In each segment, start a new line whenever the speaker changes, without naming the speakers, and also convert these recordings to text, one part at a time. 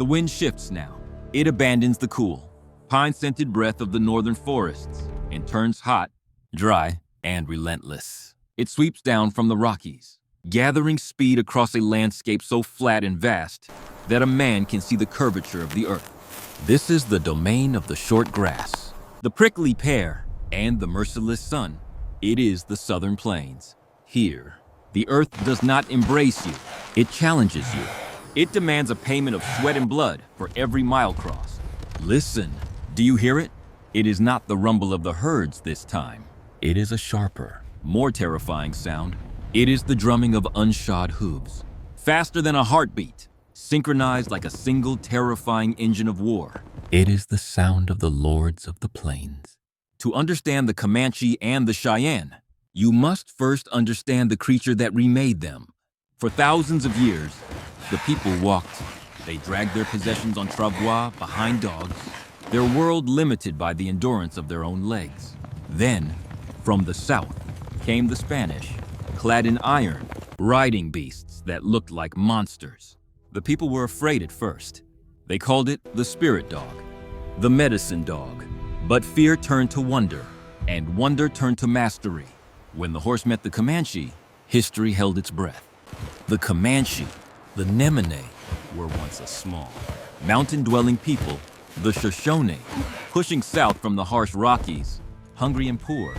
The wind shifts now. It abandons the cool, pine-scented breath of the northern forests and turns hot, dry, and relentless. It sweeps down from the Rockies, gathering speed across a landscape so flat and vast that a man can see the curvature of the earth. This is the domain of the short grass, the prickly pear, and the merciless sun. It is the southern plains. Here, the earth does not embrace you. It challenges you. It demands a payment of sweat and blood for every mile crossed. Listen, do you hear it? It is not the rumble of the herds this time. It is a sharper, more terrifying sound. It is the drumming of unshod hooves, faster than a heartbeat, synchronized like a single terrifying engine of war. It is the sound of the lords of the plains. To understand the Comanche and the Cheyenne, you must first understand the creature that remade them. For thousands of years, the people walked. They dragged their possessions on travois behind dogs, their world limited by the endurance of their own legs. Then, from the south, came the Spanish, clad in iron, riding beasts that looked like monsters. The people were afraid at first. They called it the spirit dog, the medicine dog. But fear turned to wonder, and wonder turned to mastery. When the horse met the Comanche, history held its breath. The Comanche, the Nemine, were once a small, mountain-dwelling people, the Shoshone, pushing south from the harsh Rockies, hungry and poor.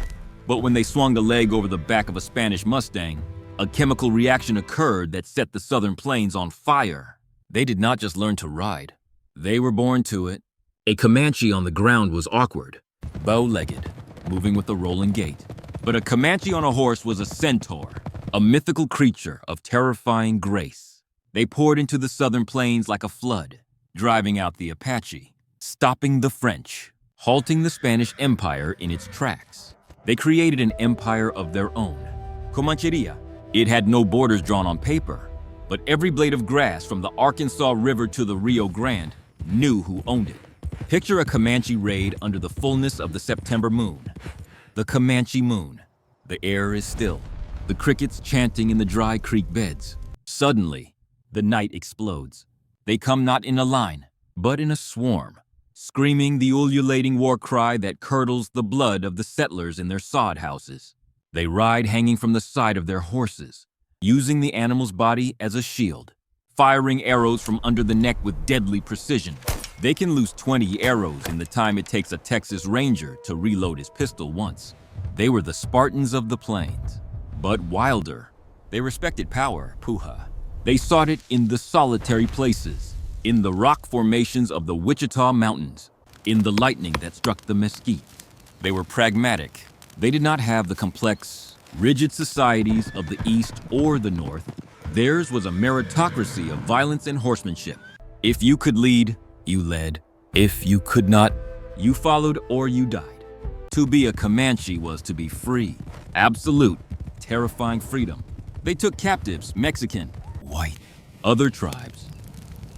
But when they swung a leg over the back of a Spanish Mustang, a chemical reaction occurred that set the southern plains on fire. They did not just learn to ride. They were born to it. A Comanche on the ground was awkward, bow-legged, moving with a rolling gait. But a Comanche on a horse was a centaur, a mythical creature of terrifying grace. They poured into the southern plains like a flood, driving out the Apache, stopping the French, halting the Spanish Empire in its tracks. They created an empire of their own, Comancheria. It had no borders drawn on paper, but every blade of grass from the Arkansas River to the Rio Grande knew who owned it. Picture a Comanche raid under the fullness of the September moon. The Comanche moon. The air is still, the crickets chanting in the dry creek beds. Suddenly, the night explodes. They come not in a line, but in a swarm, screaming the ululating war cry that curdles the blood of the settlers in their sod houses. They ride hanging from the side of their horses, using the animal's body as a shield, firing arrows from under the neck with deadly precision. They can lose 20 arrows in the time it takes a Texas Ranger to reload his pistol once. They were the Spartans of the plains, but wilder. They respected power, puha. They sought it in the solitary places, in the rock formations of the Wichita Mountains, in the lightning that struck the mesquite. They were pragmatic. They did not have the complex, rigid societies of the East or the North. Theirs was a meritocracy of violence and horsemanship. If you could lead, you led. If you could not, you followed or you died. To be a Comanche was to be free. Absolute, terrifying freedom. They took captives, Mexican, white, other tribes.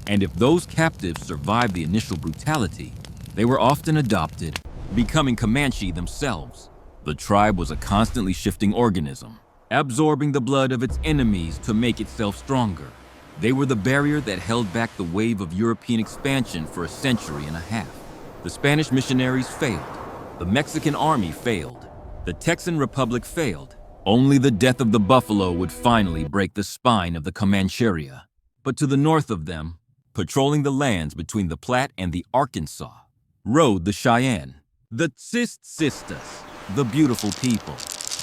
And if those captives survived the initial brutality, they were often adopted, becoming Comanche themselves. The tribe was a constantly shifting organism, absorbing the blood of its enemies to make itself stronger. They were the barrier that held back the wave of European expansion for a century and a half. The Spanish missionaries failed. The Mexican army failed. The Texan Republic failed. Only the death of the buffalo would finally break the spine of the Comancheria. But to the north of them, patrolling the lands between the Platte and the Arkansas, rode the Cheyenne, the Tsist-Sistas, the beautiful people.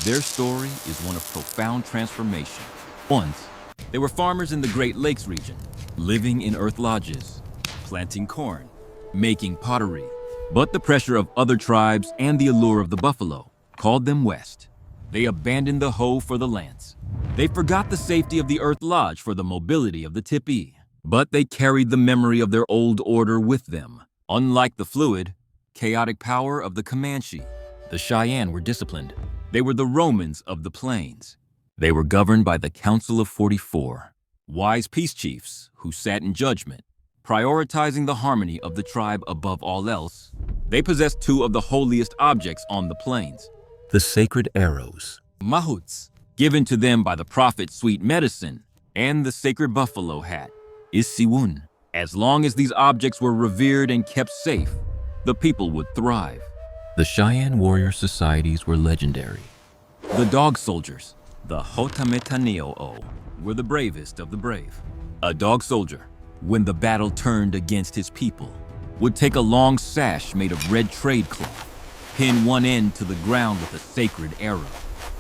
Their story is one of profound transformation. Once, they were farmers in the Great Lakes region, living in earth lodges, planting corn, making pottery. But the pressure of other tribes and the allure of the buffalo called them west. They abandoned the hoe for the lance. They forgot the safety of the earth lodge for the mobility of the tipi. But they carried the memory of their old order with them. Unlike the fluid, chaotic power of the Comanche, the Cheyenne were disciplined. They were the Romans of the plains. They were governed by the Council of 44, wise peace chiefs who sat in judgment, prioritizing the harmony of the tribe above all else. They possessed two of the holiest objects on the plains, the sacred arrows, mahouts, given to them by the prophet Sweet Medicine, and the sacred buffalo hat, Isiwun, As long as these objects were revered and kept safe, the people would thrive. The Cheyenne warrior societies were legendary. The dog soldiers, the Hotametanioo, were the bravest of the brave. A dog soldier, when the battle turned against his people, would take a long sash made of red trade cloth, pin one end to the ground with a sacred arrow,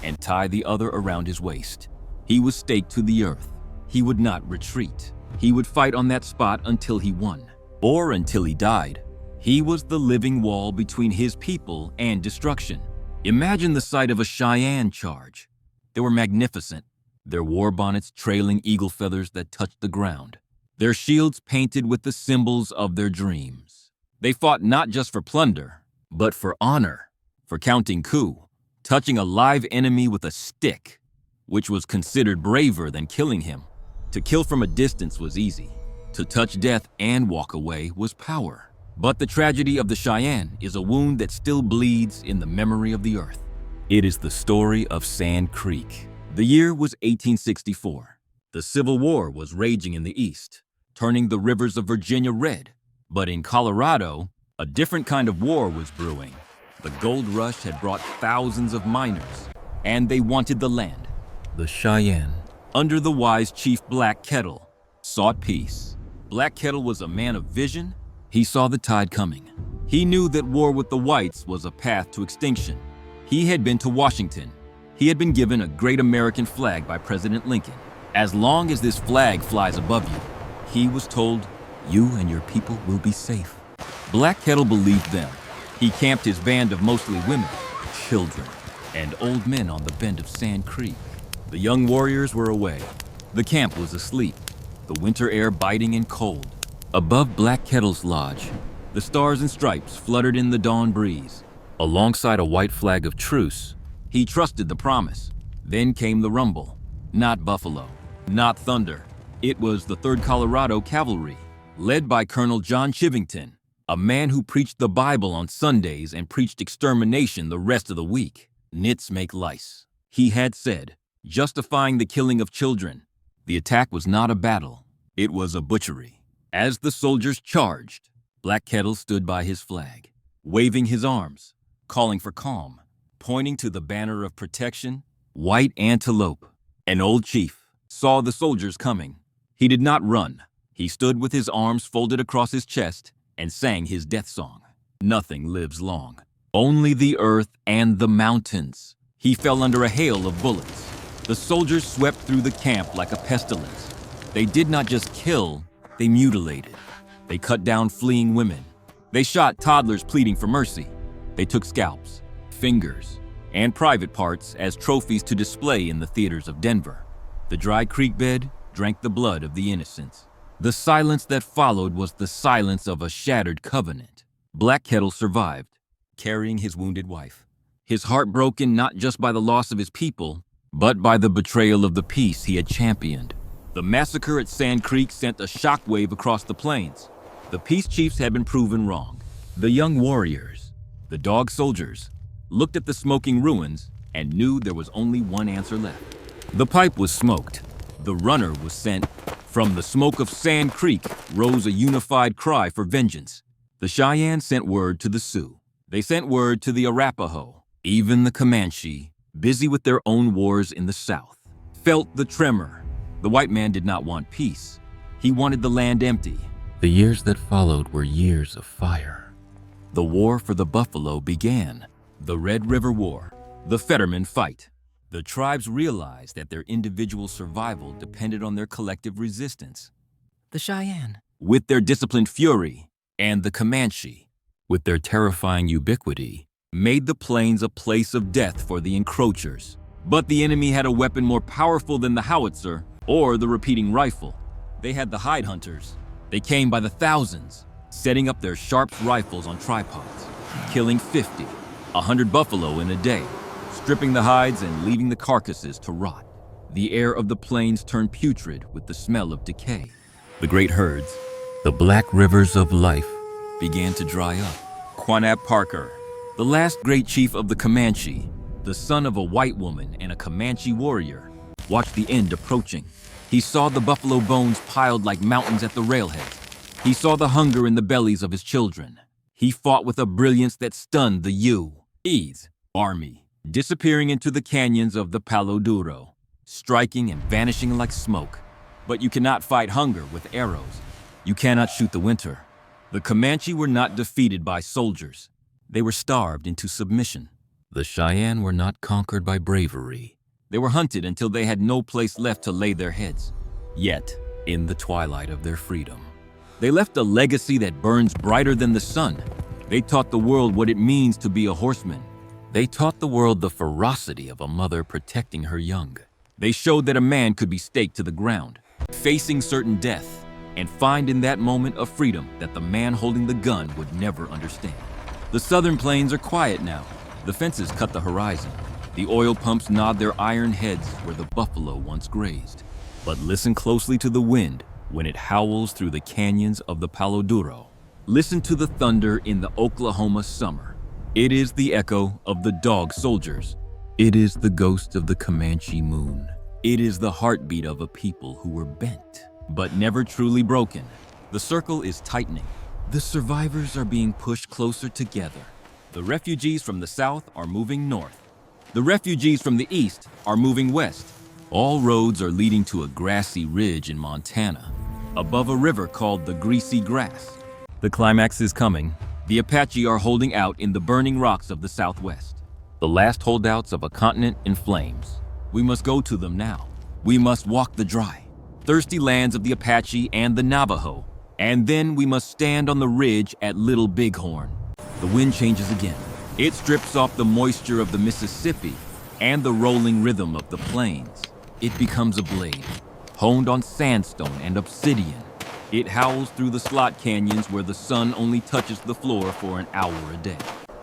and tie the other around his waist. He was staked to the earth. He would not retreat. He would fight on that spot until he won, or until he died. He was the living wall between his people and destruction. Imagine the sight of a Cheyenne charge. They were magnificent, their war bonnets trailing eagle feathers that touched the ground, their shields painted with the symbols of their dreams. They fought not just for plunder, but for honor, for counting coup, touching a live enemy with a stick, which was considered braver than killing him. To kill from a distance was easy. To touch death and walk away was power. But the tragedy of the Cheyenne is a wound that still bleeds in the memory of the earth. It is the story of Sand Creek. The year was 1864. The Civil War was raging in the East, turning the rivers of Virginia red. But in Colorado, a different kind of war was brewing. The gold rush had brought thousands of miners, and they wanted the land. The Cheyenne, under the wise chief Black Kettle, sought peace. Black Kettle was a man of vision. He saw the tide coming. He knew that war with the whites was a path to extinction. He had been to Washington. He had been given a great American flag by President Lincoln. As long as this flag flies above you, he was told, you and your people will be safe. Black Kettle believed them. He camped his band of mostly women, children, and old men on the bend of Sand Creek. The young warriors were away. The camp was asleep, the winter air biting and cold. Above Black Kettle's lodge, the stars and stripes fluttered in the dawn breeze. Alongside a white flag of truce, he trusted the promise. Then came the rumble. Not buffalo, not thunder. It was the 3rd Colorado Cavalry, led by Colonel John Chivington, a man who preached the Bible on Sundays and preached extermination the rest of the week. Nits make lice, he had said, justifying the killing of children. The attack was not a battle. It was a butchery. As the soldiers charged, Black Kettle stood by his flag, waving his arms, calling for calm, pointing to the banner of protection. White Antelope, an old chief, saw the soldiers coming. He did not run. He stood with his arms folded across his chest and sang his death song. Nothing lives long, only the earth and the mountains. He fell under a hail of bullets. The soldiers swept through the camp like a pestilence. They did not just kill, they mutilated. They cut down fleeing women. They shot toddlers pleading for mercy. They took scalps, fingers, and private parts as trophies to display in the theaters of Denver. The dry creek bed drank the blood of the innocents. The silence that followed was the silence of a shattered covenant. Black Kettle survived, carrying his wounded wife, his heart broken not just by the loss of his people, but by the betrayal of the peace he had championed. The massacre at Sand Creek sent a shockwave across the plains. The peace chiefs had been proven wrong. The young warriors, the dog soldiers, looked at the smoking ruins and knew there was only one answer left. The pipe was smoked. The runner was sent. From the smoke of Sand Creek rose a unified cry for vengeance. The Cheyenne sent word to the Sioux. They sent word to the Arapaho. Even the Comanche, busy with their own wars in the South, felt the tremor. The white man did not want peace. He wanted the land empty. The years that followed were years of fire. The war for the buffalo began. The Red River War, the Fetterman fight. The tribes realized that their individual survival depended on their collective resistance. The Cheyenne, with their disciplined fury, and the Comanche, with their terrifying ubiquity, made the plains a place of death for the encroachers. But the enemy had a weapon more powerful than the howitzer or the repeating rifle. They had the hide hunters. They came by the thousands, setting up their sharp rifles on tripods, killing 50, 100 buffalo in a day, stripping the hides and leaving the carcasses to rot. The air of the plains turned putrid with the smell of decay. The great herds, the black rivers of life, began to dry up. Quanah Parker, the last great chief of the Comanche, the son of a white woman and a Comanche warrior, watched the end approaching. He saw the buffalo bones piled like mountains at the railhead. He saw the hunger in the bellies of his children. He fought with a brilliance that stunned the U.S. Army, disappearing into the canyons of the Palo Duro, striking and vanishing like smoke. But you cannot fight hunger with arrows. You cannot shoot the winter. The Comanche were not defeated by soldiers. They were starved into submission. The Cheyenne were not conquered by bravery. They were hunted until they had no place left to lay their heads. Yet, in the twilight of their freedom, they left a legacy that burns brighter than the sun. They taught the world what it means to be a horseman. They taught the world the ferocity of a mother protecting her young. They showed that a man could be staked to the ground, facing certain death, and find in that moment a freedom that the man holding the gun would never understand. The southern plains are quiet now. The fences cut the horizon. The oil pumps nod their iron heads where the buffalo once grazed. But listen closely to the wind when it howls through the canyons of the Palo Duro. Listen to the thunder in the Oklahoma summer. It is the echo of the dog soldiers. It is the ghost of the Comanche moon. It is the heartbeat of a people who were bent, but never truly broken. The circle is tightening. The survivors are being pushed closer together. The refugees from the south are moving north. The refugees from the east are moving west. All roads are leading to a grassy ridge in Montana, above a river called the Greasy Grass. The climax is coming. The Apache are holding out in the burning rocks of the southwest, the last holdouts of a continent in flames. We must go to them now. We must walk the dry, thirsty lands of the Apache and the Navajo, and then we must stand on the ridge at Little Bighorn. The wind changes again. It strips off the moisture of the Mississippi and the rolling rhythm of the plains. It becomes a blade, honed on sandstone and obsidian. It howls through the slot canyons where the sun only touches the floor for an hour a day.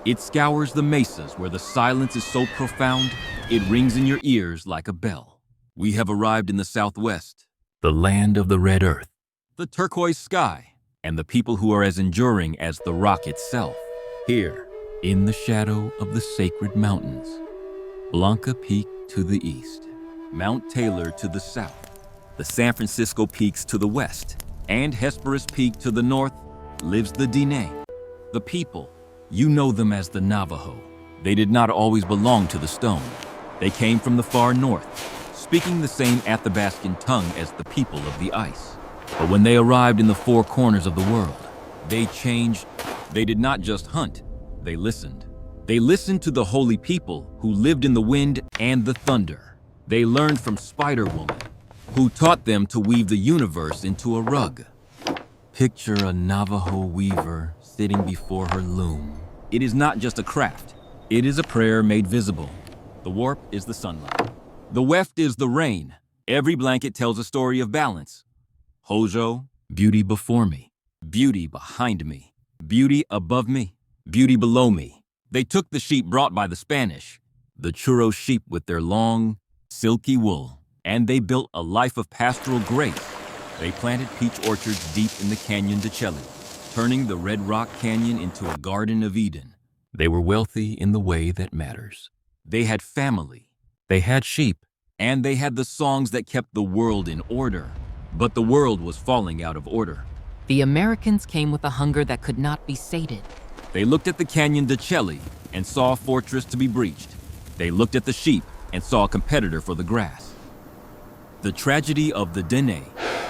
It scours the mesas where the silence is so profound, it rings in your ears like a bell. We have arrived in the Southwest, the land of the red earth, the turquoise sky, and the people who are as enduring as the rock itself. Here, in the shadow of the sacred mountains, Blanca Peak to the east, Mount Taylor to the south, the San Francisco Peaks to the west, and Hesperus Peak to the north, lives the Diné. The people, you know them as the Navajo. They did not always belong to the stone. They came from the far north, speaking the same Athabascan tongue as the people of the ice. But when they arrived in the four corners of the world, they changed. They did not just hunt, they listened. They listened to the holy people who lived in the wind and the thunder. They learned from Spider-Woman, who taught them to weave the universe into a rug. Picture a Navajo weaver sitting before her loom. It is not just a craft, it is a prayer made visible. The warp is the sunlight. The weft is the rain. Every blanket tells a story of balance. Hojo, beauty before me, beauty behind me, beauty above me, beauty below me. They took the sheep brought by the Spanish, the churro sheep with their long, silky wool, and they built a life of pastoral grace. They planted peach orchards deep in the Canyon de Chelly, turning the Red Rock Canyon into a Garden of Eden. They were wealthy in the way that matters. They had family, they had sheep, and they had the songs that kept the world in order. But the world was falling out of order.
The Americans came with a hunger that could not be sated.
They looked at the Canyon de Chelly and saw a fortress to be breached. They looked at the sheep and saw a competitor for the grass. The tragedy of the Diné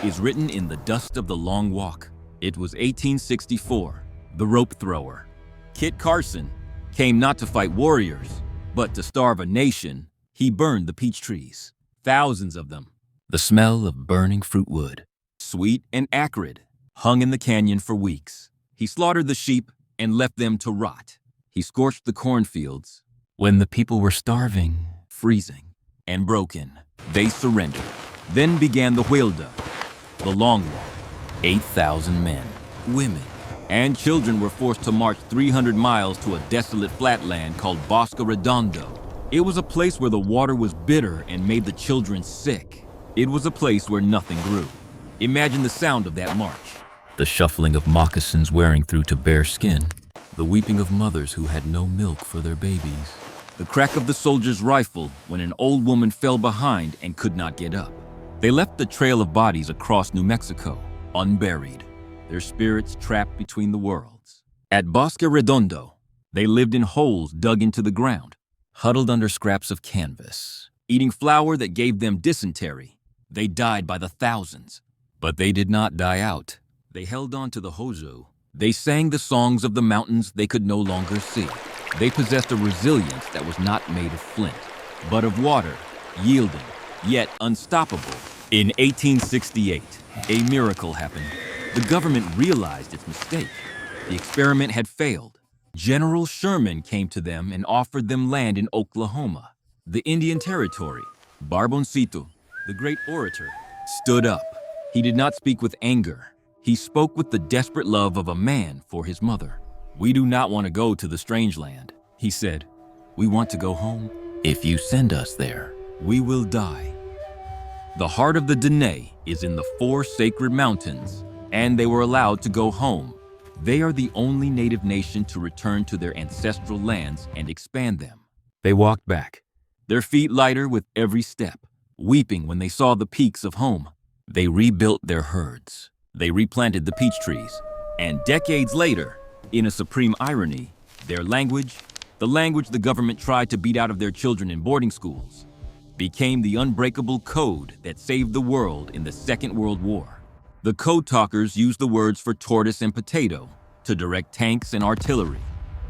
is written in the dust of the Long Walk. It was 1864, the rope thrower. Kit Carson came not to fight warriors, but to starve a nation. He burned the peach trees, thousands of them. The smell of burning fruit wood, sweet and acrid, hung in the canyon for weeks. He slaughtered the sheep and left them to rot. He scorched the cornfields. When the people were starving, freezing, and broken, they surrendered. Then began the Huelda, the Long Walk. 8,000 men, women, and children were forced to march 300 miles to a desolate flatland called Bosque Redondo. It was a place where the water was bitter and made the children sick. It was a place where nothing grew. Imagine the sound of that march. The shuffling of moccasins wearing through to bare skin. The weeping of mothers who had no milk for their babies. The crack of the soldier's rifle when an old woman fell behind and could not get up. They left the trail of bodies across New Mexico, unburied. their spirits trapped between the worlds. At Bosque Redondo, they lived in holes dug into the ground, huddled under scraps of canvas, eating flour that gave them dysentery. They died by the thousands, but they did not die out. They held on to the Hozu. They sang the songs of the mountains they could no longer see. They possessed a resilience that was not made of flint, but of water, yielding, yet unstoppable. In 1868, a miracle happened. The government realized its mistake. The experiment had failed. General Sherman came to them and offered them land in Oklahoma, the Indian Territory. Barboncito, the great orator, stood up. He did not speak with anger. He spoke with the desperate love of a man for his mother. "We do not want to go to the strange land," he said. "We want to go home. If you send us there, we will die." The heart of the Dene is in the 4 sacred mountains, and they were allowed to go home. They are the only native nation to return to their ancestral lands and expand them. They walked back, their feet lighter with every step, weeping when they saw the peaks of home. They rebuilt their herds. They replanted the peach trees. And decades later, in a supreme irony, their language, the language the government tried to beat out of their children in boarding schools, became the unbreakable code that saved the world in the Second World War. The code talkers used the words for tortoise and potato to direct tanks and artillery.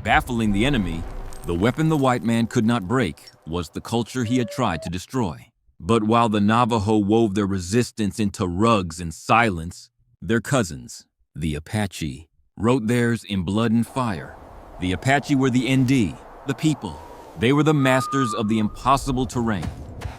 Baffling the enemy, the weapon the white man could not break was the culture he had tried to destroy. But while the Navajo wove their resistance into rugs and silence, their cousins, the Apache, wrote theirs in blood and fire. The Apache were the ND, the people. They were the masters of the impossible terrain.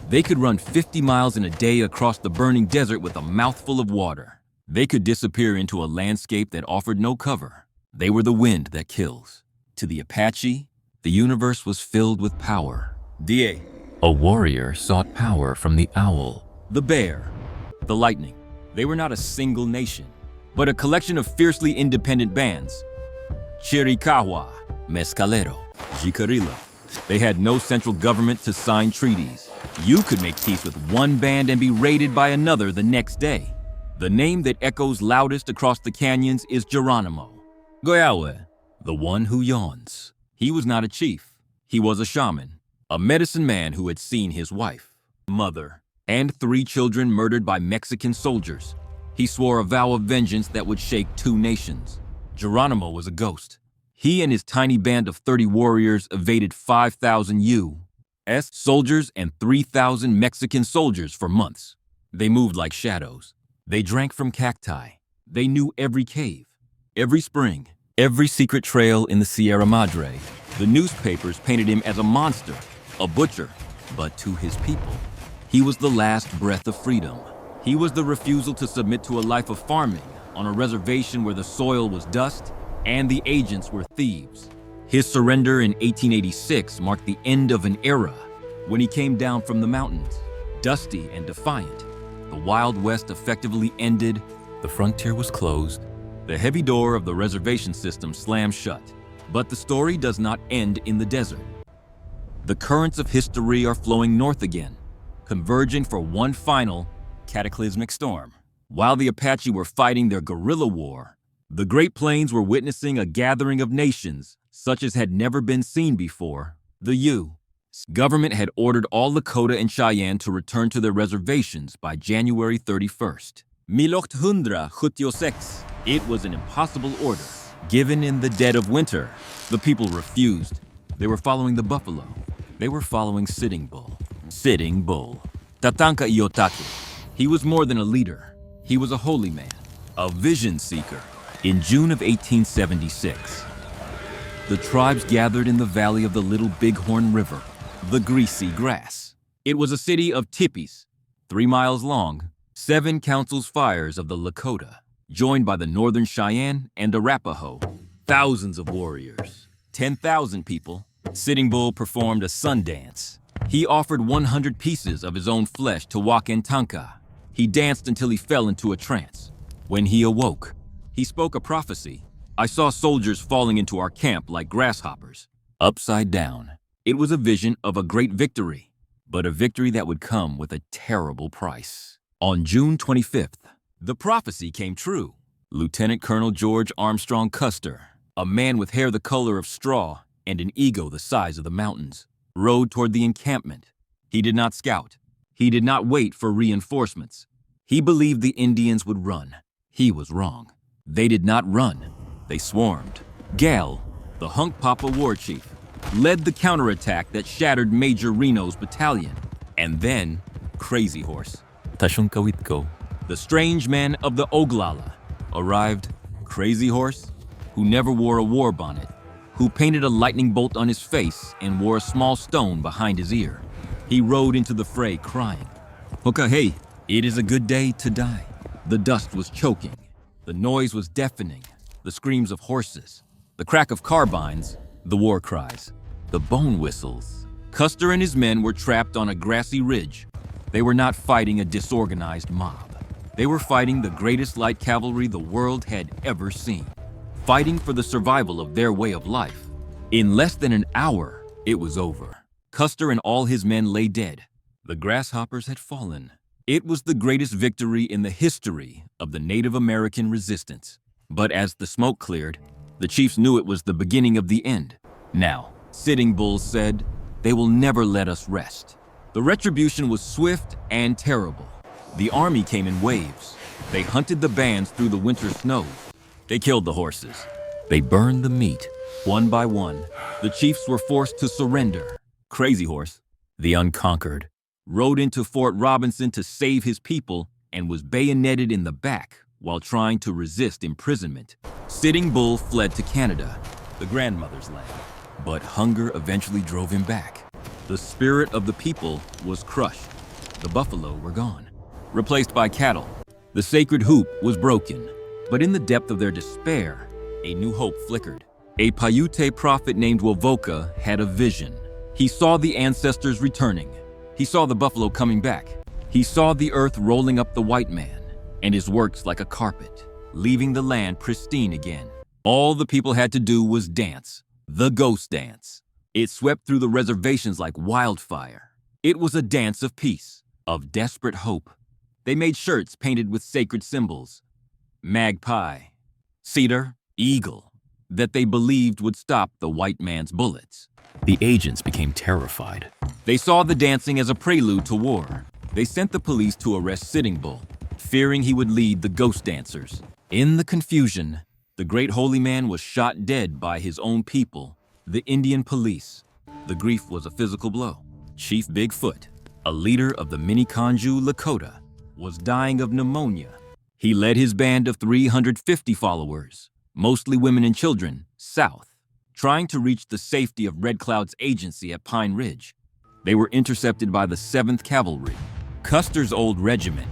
They could run 50 miles in a day across the burning desert with a mouthful of water. They could disappear into a landscape that offered no cover. They were the wind that kills. To the Apache, the universe was filled with power. Die. A warrior sought power from the owl, the bear, the lightning. They were not a single nation, but a collection of fiercely independent bands. Chiricahua, Mescalero, Jicarilla. They had no central government to sign treaties. You could make peace with one band and be raided by another the next day. The name that echoes loudest across the canyons is Geronimo. Goyawe, the one who yawns. He was not a chief. He was a shaman, a medicine man who had seen his wife, mother, and 3 children murdered by Mexican soldiers. He swore a vow of vengeance that would shake 2 nations. Geronimo was a ghost. He and his tiny band of 30 warriors evaded 5,000 U.S. soldiers and 3,000 Mexican soldiers for months. They moved like shadows. They drank from cacti. They knew every cave, every spring, every secret trail in the Sierra Madre. The newspapers painted him as a monster, a butcher, but to his people, he was the last breath of freedom. He was the refusal to submit to a life of farming on a reservation where the soil was dust and the agents were thieves. His surrender in 1886 marked the end of an era when he came down from the mountains, dusty and defiant. The Wild West effectively ended. The frontier was closed. The heavy door of the reservation system slammed shut. But the story does not end in the desert. The currents of history are flowing north again, converging for one final cataclysmic storm. While the Apache were fighting their guerrilla war, the Great Plains were witnessing a gathering of nations such as had never been seen before. The U.S. government had ordered all Lakota and Cheyenne to return to their reservations by January 31st. 1876. It was an impossible order. Given in the dead of winter, the people refused. They were following the buffalo. They were following Sitting Bull. Sitting Bull. Tatanka Iyotake. He was more than a leader. He was a holy man, a vision seeker. In June of 1876, the tribes gathered in the valley of the Little Bighorn River, the greasy grass. It was a city of tipis, 3 miles long, 7 councils fires of the Lakota, joined by the Northern Cheyenne and Arapaho. Thousands of warriors, 10,000 people. Sitting Bull performed a sun dance. He offered 100 pieces of his own flesh to Wakantanka. He danced until he fell into a trance. When he awoke, he spoke a prophecy. I saw soldiers falling into our camp like grasshoppers, upside down. It was a vision of a great victory, but a victory that would come with a terrible price. On June 25th, the prophecy came true. Lieutenant Colonel George Armstrong Custer, a man with hair the color of straw and an ego the size of the mountains, rode toward the encampment. He did not scout. He did not wait for reinforcements. He believed the Indians would run. He was wrong. They did not run. They swarmed. Gal, the Hunkpapa war chief, led the counterattack that shattered Major Reno's battalion. And then, Crazy Horse, Tashunkawitko, the strange man of the Oglala, arrived. Crazy Horse, who never wore a war bonnet, who painted a lightning bolt on his face and wore a small stone behind his ear. He rode into the fray crying, "Hokahei, it is a good day to die." The dust was choking. The noise was deafening. The screams of horses, the crack of carbines, the war cries, the bone whistles. Custer and his men were trapped on a grassy ridge. They were not fighting a disorganized mob. They were fighting the greatest light cavalry the world had ever seen, fighting for the survival of their way of life. In less than an hour, it was over. Custer and all his men lay dead. The grasshoppers had fallen. It was the greatest victory in the history of the Native American resistance. But as the smoke cleared, the chiefs knew it was the beginning of the end. Now, Sitting Bull said, "They will never let us rest." The retribution was swift and terrible. The army came in waves. They hunted the bands through the winter snows. They killed the horses. They burned the meat. One by one, the chiefs were forced to surrender. Crazy Horse, the unconquered, rode into Fort Robinson to save his people and was bayoneted in the back while trying to resist imprisonment. Sitting Bull fled to Canada, the grandmother's land, but hunger eventually drove him back. The spirit of the people was crushed. The buffalo were gone, replaced by cattle. The sacred hoop was broken, but in the depth of their despair, a new hope flickered. A Paiute prophet named Wovoka had a vision. He saw the ancestors returning. He saw the buffalo coming back. He saw the earth rolling up the white man and his works like a carpet, leaving the land pristine again. All the people had to do was dance, the ghost dance. It swept through the reservations like wildfire. It was a dance of peace, of desperate hope. They made shirts painted with sacred symbols, magpie, cedar, eagle, that they believed would stop the white man's bullets. The agents became terrified. They saw the dancing as a prelude to war. They sent the police to arrest Sitting Bull, fearing he would lead the ghost dancers. In the confusion, the great holy man was shot dead by his own people, the Indian police. The grief was a physical blow. Chief Bigfoot, a leader of the Miniconjou Lakota, was dying of pneumonia. He led his band of 350 followers, mostly women and children, south, trying to reach the safety of Red Cloud's agency at Pine Ridge. They were intercepted by the 7th Cavalry, Custer's old regiment.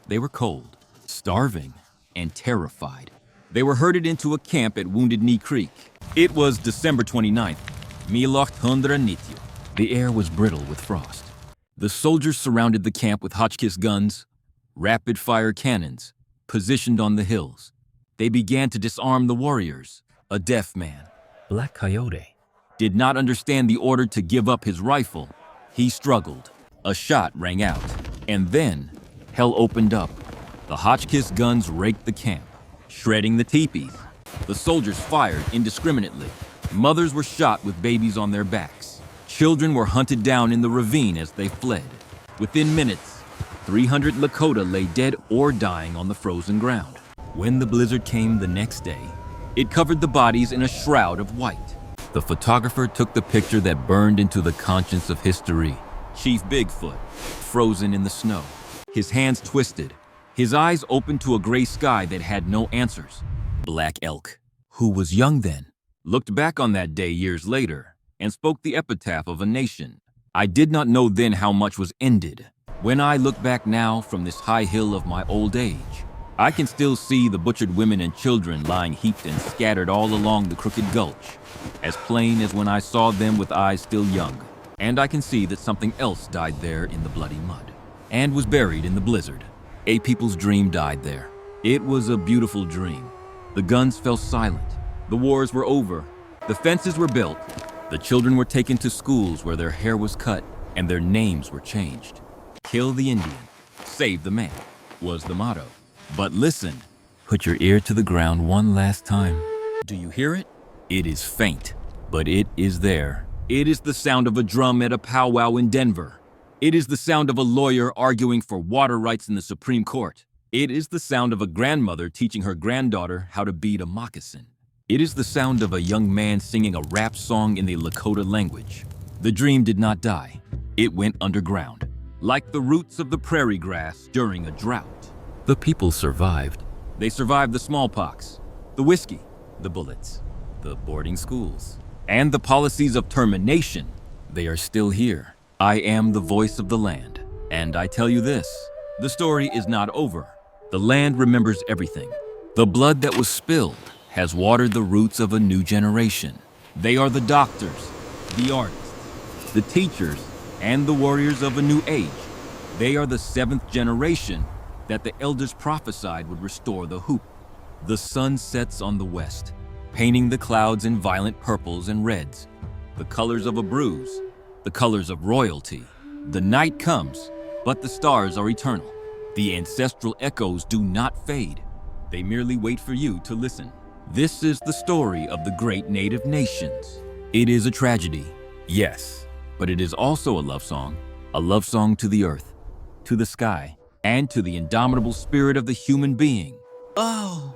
They were cold, starving, and terrified. They were herded into a camp at Wounded Knee Creek. It was December 29th, 1990. The air was brittle with frost. The soldiers surrounded the camp with Hotchkiss guns, rapid-fire cannons, positioned on the hills. They began to disarm the warriors. A deaf man, Black Coyote, did not understand the order to give up his rifle. He struggled. A shot rang out, and then hell opened up. The Hotchkiss guns raked the camp, shredding the teepees. The soldiers fired indiscriminately. Mothers were shot with babies on their backs. Children were hunted down in the ravine as they fled. Within minutes, 300 Lakota lay dead or dying on the frozen ground. When the blizzard came the next day, it covered the bodies in a shroud of white. The photographer took the picture that burned into the conscience of history. Chief Bigfoot, frozen in the snow, his hands twisted, his eyes open to a gray sky that had no answers. Black Elk, who was young then, looked back on that day years later and spoke the epitaph of a nation. I did not know then how much was ended. When I look back now from this high hill of my old age, I can still see the butchered women and children lying heaped and scattered all along the crooked gulch, as plain as when I saw them with eyes still young. And I can see that something else died there in the bloody mud, and was buried in the blizzard. A people's dream died there. It was a beautiful dream. The guns fell silent. The wars were over. The fences were built. The children were taken to schools where their hair was cut and their names were changed. Kill the Indian, save the man, was the motto. But listen, Put your ear to the ground one last time. Do you hear it? It is faint, but it is there. It is the sound of a drum at a powwow in Denver. It is the sound of a lawyer arguing for water rights in the Supreme Court. It is the sound of a grandmother teaching her granddaughter how to beat a moccasin. It is the sound of a young man singing a rap song in the Lakota language. The dream did not die. It went underground, like the roots of the prairie grass during a drought. The people survived. They survived the smallpox, the whiskey, the bullets, the boarding schools, and the policies of termination. They are still here. I am the voice of the land, and I tell you this, the story is not over. The land remembers everything. The blood that was spilled has watered the roots of a new generation. They are the doctors, the artists, the teachers, and the warriors of a new age. They are the seventh generation that the elders prophesied would restore the hoop. The sun sets on the west, painting the clouds in violent purples and reds, the colors of a bruise, the colors of royalty. The night comes, but the stars are eternal. The ancestral echoes do not fade. They merely wait for you to listen. This is the story of the great native nations. It is a tragedy, yes, but it is also a love song to the earth, to the sky, and to the indomitable spirit of the human being. Oh,